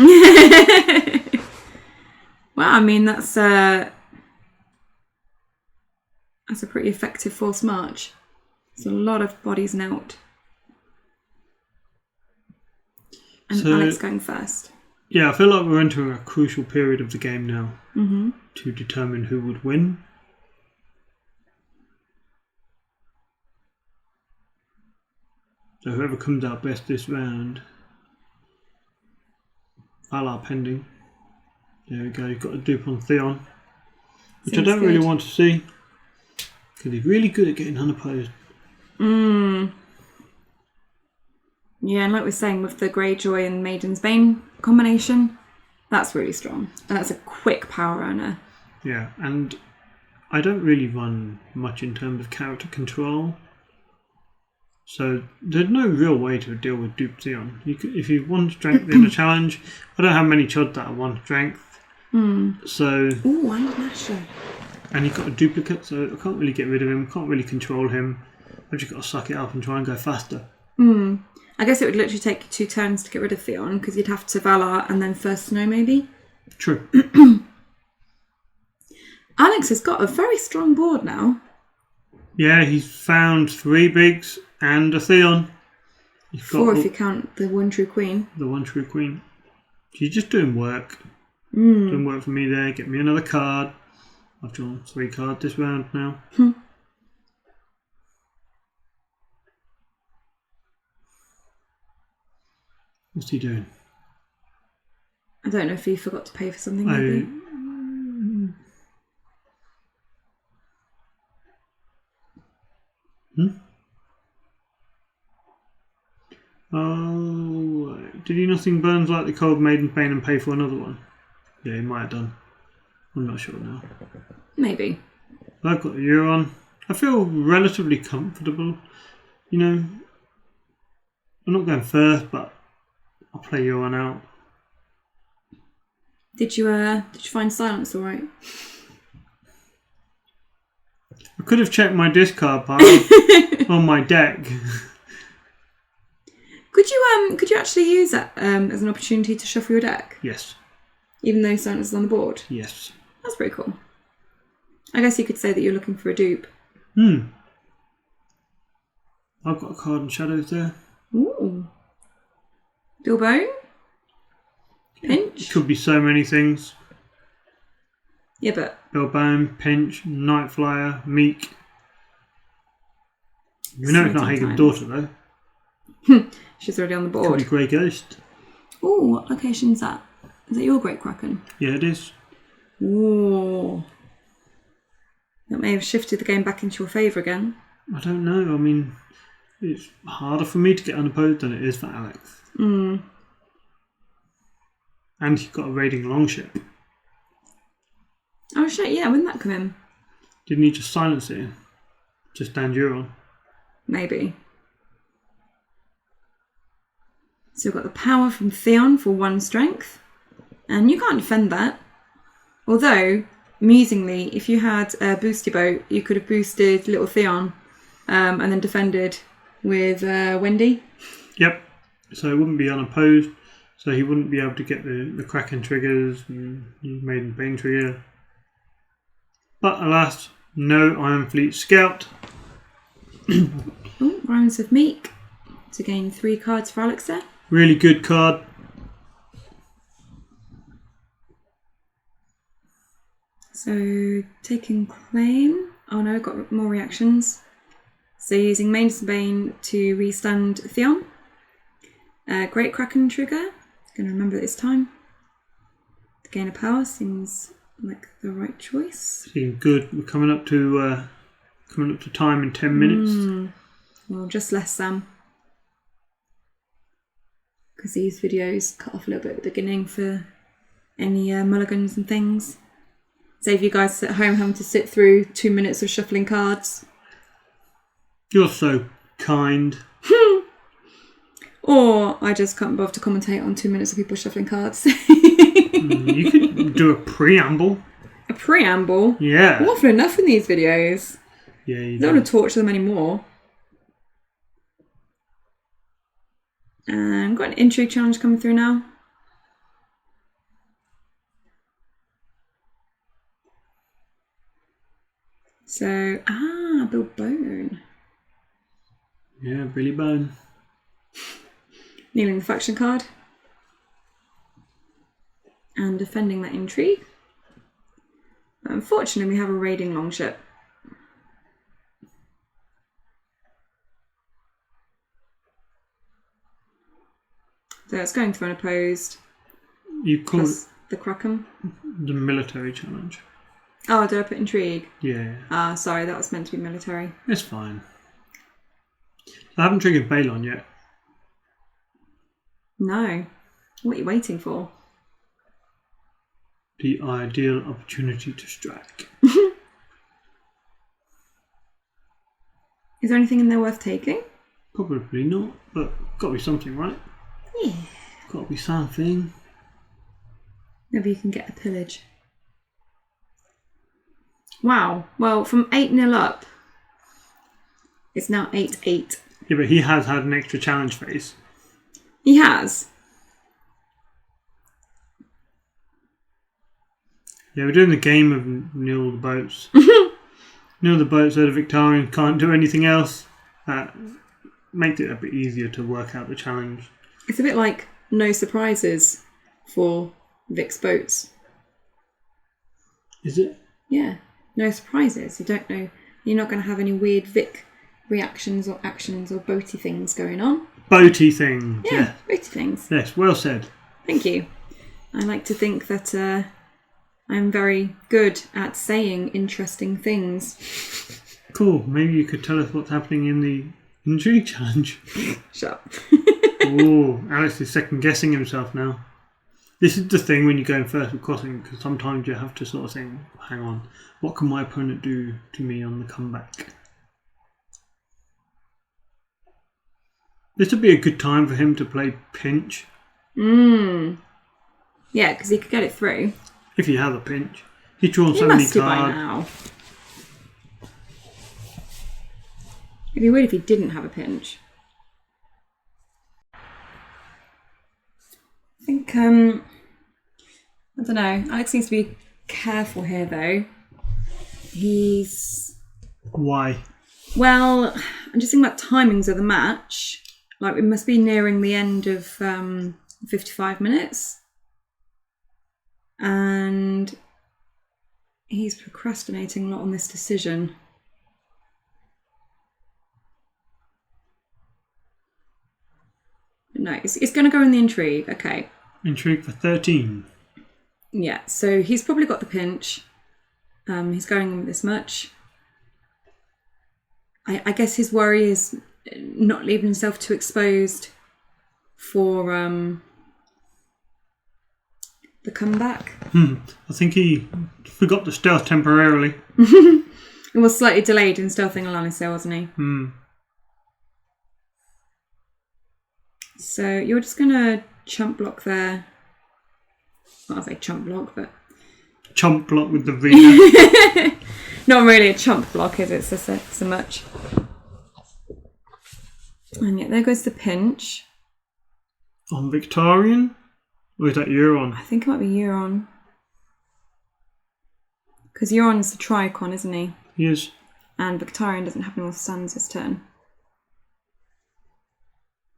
Speaker 1: Well, I mean, that's a pretty effective forced march. There's a lot of bodies knelt. And
Speaker 2: So-
Speaker 1: Alex going first.
Speaker 2: Yeah, I feel like we're entering a crucial period of the game now to determine who would win. So whoever comes out best this round, Valar pending. There we go, you've got a dupe on Theon, which
Speaker 1: Seems
Speaker 2: I don't really
Speaker 1: good.
Speaker 2: want to see, because he's really good at getting unopposed.
Speaker 1: Yeah, and like we're saying with the Greyjoy and Maiden's Bane combination, that's really strong. And that's a quick power earner.
Speaker 2: Yeah, and I don't really run much in terms of character control. So there's no real way to deal with dupe Theon. You could, if you want strength in a challenge, I don't have many chods that are 1 strength. So
Speaker 1: Ooh, I'm a masher.
Speaker 2: and you've got a duplicate, so I can't really get rid of him. Can't really control him. I've just got to suck it up and try and go faster.
Speaker 1: I guess it would literally take you 2 turns to get rid of Theon, because you'd have to Valar and then first snow maybe.
Speaker 2: True.
Speaker 1: Alex has got a very strong board now.
Speaker 2: Yeah, he's found 3 bigs and a Theon. He's got
Speaker 1: 4 if you count the One True Queen.
Speaker 2: the 1 true queen. She's just doing work. Doing work for me there. Get me another card. I've drawn 3 cards this round now. What's he doing?
Speaker 1: I don't know if he forgot to pay for something maybe.
Speaker 2: Oh, did he nothing burns like the cold Maiden's Bane and pay for another one? Yeah, he might have done. I'm not sure now.
Speaker 1: Maybe.
Speaker 2: I've got the Euron. I feel relatively comfortable. You know, I'm not going first, but I'll play Euron out.
Speaker 1: Did you find silence all right?
Speaker 2: I could have checked my discard pile on my deck.
Speaker 1: Could you actually use that as an opportunity to shuffle your deck,
Speaker 2: Yes,
Speaker 1: even though silence is on the board?
Speaker 2: yes.
Speaker 1: That's pretty cool. I guess you could say that you're looking for a dupe.
Speaker 2: I've got a card in shadows there.
Speaker 1: Ooh. Bilbo? Pinch?
Speaker 2: Could be so many things.
Speaker 1: Yeah, but
Speaker 2: Bilbone, Pinch, Nightflyer, Meek. You know it's not
Speaker 1: Exciting
Speaker 2: Hagen's
Speaker 1: times.
Speaker 2: daughter though.
Speaker 1: she's already on the
Speaker 2: Could be
Speaker 1: board.
Speaker 2: Grey Ghost.
Speaker 1: Ooh, what location's that? Is that your Great Kraken?
Speaker 2: Yeah, it is.
Speaker 1: Ooh. That may have shifted the game back into your favour again.
Speaker 2: I don't know. I mean, it's harder for me to get unopposed than it is for Alex. And he's got a raiding longship.
Speaker 1: Oh shit, yeah, when did that come in?
Speaker 2: Didn't he just silence it? Just stand Euron.
Speaker 1: Maybe. So we've got the power from Theon for 1 strength. And you can't defend that. Although, amusingly, if you had a boosty boat, you could have boosted little Theon and then defended with Wendy.
Speaker 2: Yep. So it wouldn't be unopposed. So he wouldn't be able to get the Kraken triggers and Maiden Bane trigger. But alas, no Iron Fleet Scout.
Speaker 1: Oh, Rhymes of Meek to gain 3 cards for Alex there.
Speaker 2: Really good card.
Speaker 1: So taking claim. Oh no, I've got more reactions. So using Maid's Bane to restand Theon. Great Kraken trigger. Gonna remember this time. The gain of power seems like the right choice.
Speaker 2: Seems good. We're coming up to time in 10 minutes.
Speaker 1: Well, just less because these videos cut off a little bit at the beginning for any mulligans and things. Save you guys at home having to sit through 2 minutes of shuffling cards.
Speaker 2: You're so kind.
Speaker 1: Or I just can't bother to commentate on 2 minutes of people shuffling cards.
Speaker 2: You could do a preamble.
Speaker 1: A preamble?
Speaker 2: Yeah.
Speaker 1: Awful enough in these videos.
Speaker 2: Yeah, you
Speaker 1: I don't want to torture them anymore. Got an intrigue challenge coming through now. So, Bill Bone.
Speaker 2: Yeah, Billy Bone.
Speaker 1: Kneeling the faction card. And defending that intrigue. But unfortunately, we have a raiding longship. So it's going through unopposed.
Speaker 2: You call it
Speaker 1: the Kraken.
Speaker 2: the military challenge.
Speaker 1: Oh, did I put intrigue?
Speaker 2: Yeah.
Speaker 1: Sorry, that was meant to be military.
Speaker 2: It's fine. I haven't triggered Balon yet.
Speaker 1: No. What are you waiting for?
Speaker 2: The ideal opportunity to strike.
Speaker 1: Is there anything in there worth taking?
Speaker 2: Probably not, but gotta be something, right?
Speaker 1: Yeah.
Speaker 2: Gotta be something.
Speaker 1: Maybe you can get a pillage. Wow. Well, from 8-0 up, it's now 8-8.
Speaker 2: Yeah, but he has had an extra challenge phase.
Speaker 1: He has.
Speaker 2: Yeah, we're doing the game of Neil the Boats. Neil the Boats so the Victorian can't do anything else. That makes it a bit easier to work out the challenge.
Speaker 1: It's a bit like no surprises for Vic's boats.
Speaker 2: Is it?
Speaker 1: Yeah. No surprises. You don't know. You're not going to have any weird Vic reactions or actions or boaty things going on.
Speaker 2: Boaty things. Yeah.
Speaker 1: Boaty things.
Speaker 2: Yes, well said.
Speaker 1: Thank you. I like to think that I'm very good at saying interesting things.
Speaker 2: Cool. Maybe you could tell us what's happening in the intrigue challenge.
Speaker 1: Shut up.
Speaker 2: Oh, Alex is second guessing himself now. This is the thing when you go in first with crossing, because sometimes you have to sort of think, hang on, what can my opponent do to me on the comeback? This would be a good time for him to play pinch.
Speaker 1: Yeah, because he could get it through.
Speaker 2: If he has a pinch. He's drawn
Speaker 1: He
Speaker 2: so many
Speaker 1: must do by
Speaker 2: cards.
Speaker 1: now. It'd be weird if he didn't have a pinch. I think, I don't know. Alex needs to be careful here, though. He's...
Speaker 2: Why?
Speaker 1: Well, I'm just thinking about timings of the match. Like, we must be nearing the end of 55 minutes. And he's procrastinating a lot on this decision. No, it's going to go in the intrigue. Okay.
Speaker 2: Intrigue for 13.
Speaker 1: Yeah, so he's probably got the pinch. He's going with this much. I guess his worry is not leaving himself too exposed for the comeback.
Speaker 2: I think he forgot the stealth temporarily.
Speaker 1: It was slightly delayed in stealthing Alanis, wasn't he? So you're just going to chump block there. Well, I'll say chump block, but...
Speaker 2: Chump block with the reader.
Speaker 1: Not really a chump block, is it, so much? And yeah, there goes the pinch.
Speaker 2: On Victorian? Or is that Euron?
Speaker 1: I think it might be Euron. Because Euron's the Tricon, isn't he?
Speaker 2: He is.
Speaker 1: And Victorian doesn't have any more suns this turn.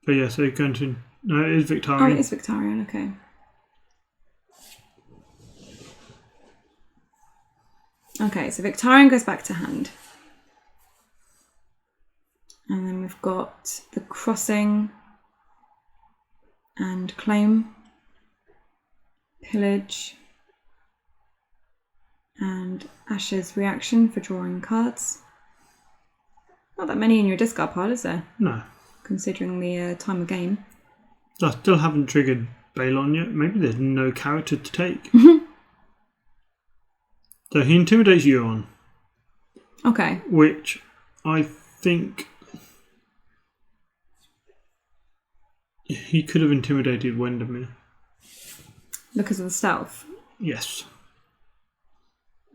Speaker 2: But yeah, so you're going to... No, it is
Speaker 1: Oh,
Speaker 2: Victorian.
Speaker 1: it is Victorian, okay. Okay, so Victarion goes back to hand. And then we've got the Crossing and Claim, Pillage, and Ash's Reaction for drawing cards. Not that many in your discard pile, is there?
Speaker 2: No.
Speaker 1: Considering the time of game.
Speaker 2: I still haven't triggered Balon yet. Maybe there's no character to take. So he intimidates Euron.
Speaker 1: Okay.
Speaker 2: Which I think he could have intimidated Windermere.
Speaker 1: Because of the stealth?
Speaker 2: Yes.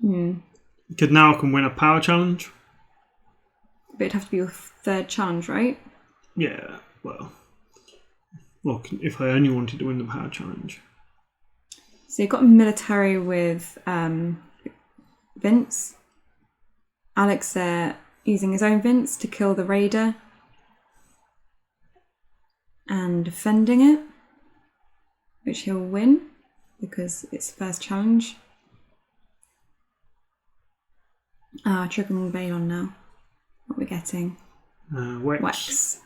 Speaker 2: Because now I can win a power challenge.
Speaker 1: But it'd have to be your third challenge, right?
Speaker 2: Yeah, well, if I only wanted to win the power challenge.
Speaker 1: So you've got a military with Vince. Alex there using his own Vince to kill the raider. And defending it. Which he'll win because it's the first challenge. Triggering Balon now. What we're getting? Wax.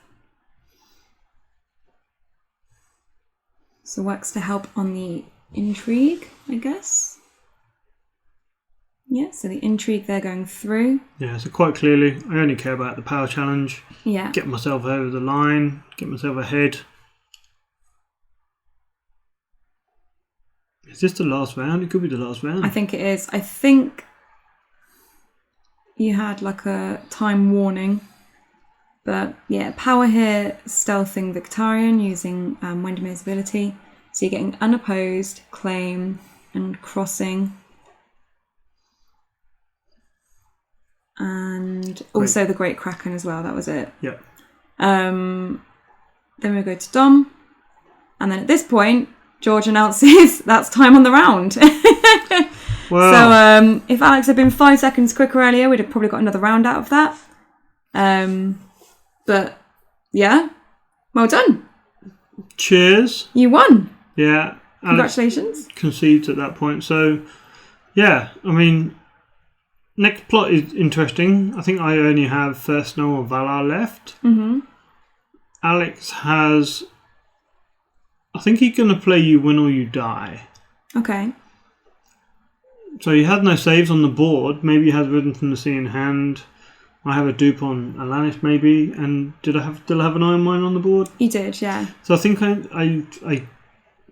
Speaker 1: So Wax to help on the intrigue, I guess. Yeah, so the intrigue they're going through.
Speaker 2: Yeah, so quite clearly, I only care about the power challenge.
Speaker 1: Yeah.
Speaker 2: Get myself over the line, get myself ahead. Is this the last round? It could be the last round.
Speaker 1: I think it is. I think you had like a time warning. But yeah, power here, stealthing Victarion using Windermere's ability. So you're getting unopposed, claim, and crossing. And also the Great Kraken as well, that was it.
Speaker 2: Yeah.
Speaker 1: Then we go to Dom. And then at this point, George announces that's time on the round.
Speaker 2: Well,
Speaker 1: so if Alex had been 5 seconds quicker earlier, we'd have probably got another round out of that. But yeah, well done.
Speaker 2: Cheers.
Speaker 1: You won.
Speaker 2: Yeah.
Speaker 1: Congratulations.
Speaker 2: Conceived at that point. So yeah, I mean, next plot is interesting. I think I only have First Snow or Valar left. Alex has, I think he's going to play You Win or You Die.
Speaker 1: Okay.
Speaker 2: So he has no saves on the board. Maybe he has Rhythm from the Sea in hand. I have a dupe on Alanis maybe. And did I still have an Iron Mine on the board?
Speaker 1: You did, yeah.
Speaker 2: So I think I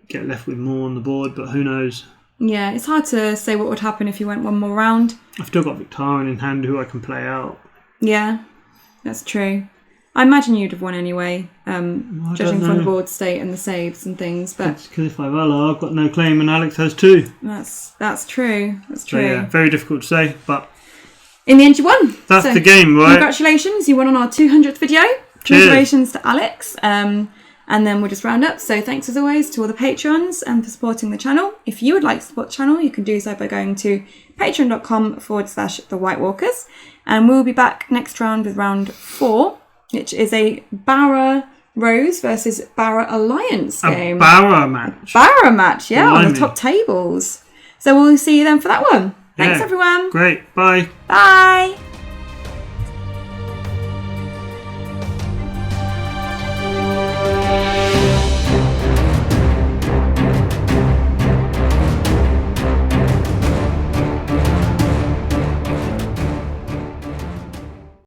Speaker 2: get left with more on the board, but who knows?
Speaker 1: Yeah, it's hard to say what would happen if you went one more round.
Speaker 2: I've still got Victarion in hand who I can play out.
Speaker 1: Yeah, that's true. I imagine you'd have won anyway, judging from the board state and the saves and things. But
Speaker 2: because if I Valar, I've got no claim and Alex has 2.
Speaker 1: That's true. That's true.
Speaker 2: So yeah, very difficult to say, but
Speaker 1: in the end, you won.
Speaker 2: That's the game, right?
Speaker 1: Congratulations, you won on our 200th video.
Speaker 2: Cheers.
Speaker 1: Congratulations to Alex. And then we'll just round up. So thanks as always to all the Patreons and for supporting the channel. If you would like to support the channel, you can do so by going to patreon.com/The White Walkers. And we'll be back next round with round 4, which is a Barra Rose versus Barra Alliance game.
Speaker 2: A Barra match.
Speaker 1: Barra match, yeah,
Speaker 2: Blimey.
Speaker 1: on the top tables. So we'll see you then for that one. Thanks, everyone.
Speaker 2: Great. Bye.
Speaker 1: Bye.